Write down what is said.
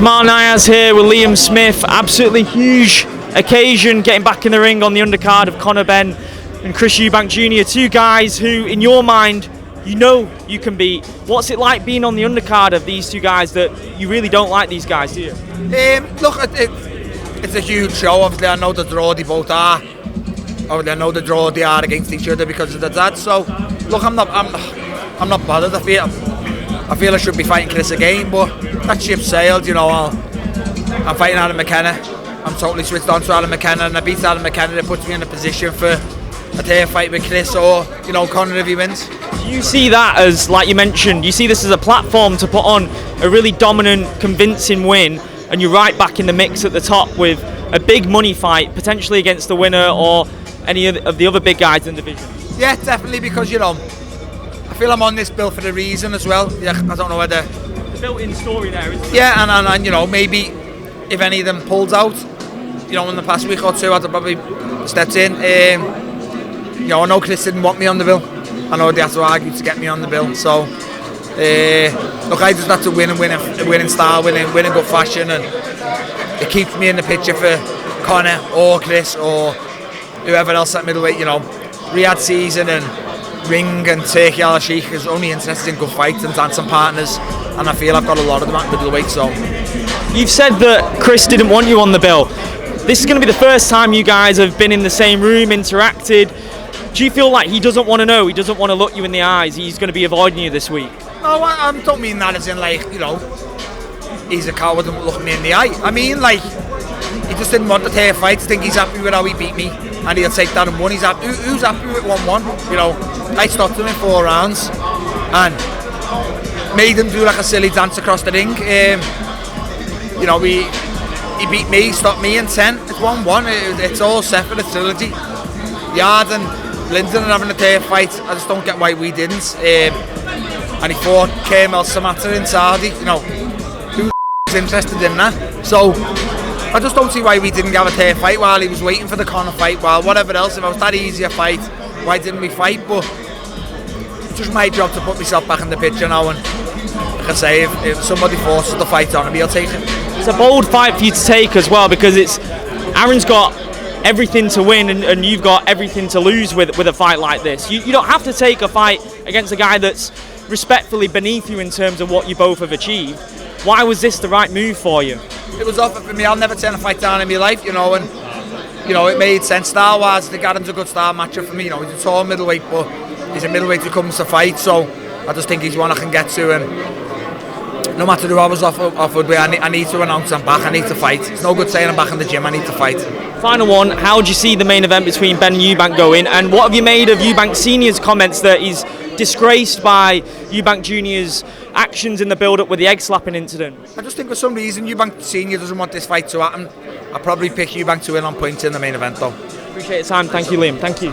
Jamal Niaz here with Liam Smith. Absolutely huge occasion getting back in the ring on the undercard of Conor Benn and Chris Eubank Jr. Two guys who, in your mind, you know you can beat. What's it like being on the undercard of these two guys that you really don't like these guys, do you? Look, it's a huge show. Obviously, I know the draw they both are. Obviously, I know the draw they are against each other because of the dad. So, look, I'm not bothered. I feel I should be fighting Chris again, but that ship sailed. You know, I'm fighting Aaron McKenna. I'm totally switched on to Aaron McKenna, and I beat Aaron McKenna. It puts me in a position for a dare fight with Chris or, you know, Conor if he wins. Do you see that as, like you mentioned, you see this as a platform to put on a really dominant, convincing win, and you're right back in the mix at the top with a big money fight, potentially against the winner or any of the other big guys in the division? Yeah, definitely, because, you know, I feel I'm on this bill for a reason as well. Yeah, I don't know whether... The built-in story there, isn't it? Yeah, and you know, maybe if any of them pulls out, you know, in the past week or two, I'd have probably stepped in. You know, I know Chris didn't want me on the bill. I know they had to argue to get me on the bill. So, look, I just had to win in style, win in good fashion, and it keeps me in the picture for Conor or Chris or whoever else at middleweight. You know, Riyadh season and Ring and Turkey Al Sheikh is only interested in good fights and dancing partners, and I feel I've got a lot of them at middleweight. So, you've said that Chris didn't want you on the bill. This is going to be the first time you guys have been in the same room, interacted. Do you feel like he doesn't want to know? He doesn't want to look you in the eyes? He's going to be avoiding you this week? No, I don't mean that as in, like, you know, he's a coward and look me in the eye. I mean, like, he just didn't want the tear fight. I think he's happy with how he beat me, and he'll take that and won. He's happy. Who's happy with 1-1? You know, I stopped him in 4 rounds and made him do like a silly dance across the ring. You know, he beat me, stopped me in 10. It's 1-1. It's all set for the trilogy. Yard and Linden are having a tear fight. I just don't get why we didn't. And he fought Kamel Samata in Saudi. You know, who's interested in that? So I just don't see why we didn't have a tear fight while he was waiting for the Conor fight. While whatever else, if it was that easy a fight, why didn't we fight? But it's just my job to put myself back in the picture now. And like I say, if somebody forces the fight on him, he'll take it. It's a bold fight for you to take as well, because it's Aaron's got everything to win and you've got everything to lose with a fight like this. You don't have to take a fight against a guy that's respectfully beneath you in terms of what you both have achieved. Why was this the right move for you? It was offered for me. I'll never turn a fight down in my life, you know, and you know, it made sense style-wise. I think Aaron's a good style matchup for me. You know, he's a tall middleweight, but he's a middleweight who comes to fight, so I just think he's one I can get to, and no matter who I was offered with, I need to announce I'm back. I need to fight. It's no good saying I'm back in the gym. I need to fight. Final one, how do you see the main event between Benn and Eubank going, and what have you made of Eubank Sr.'s comments that he's disgraced by Eubank Jr.'s actions in the build-up with the egg-slapping incident? I just think for some reason Eubank Sr. doesn't want this fight to happen. I'll probably pick Eubank to win on points in the main event though. Appreciate your time. Thank you, Liam. Thank you.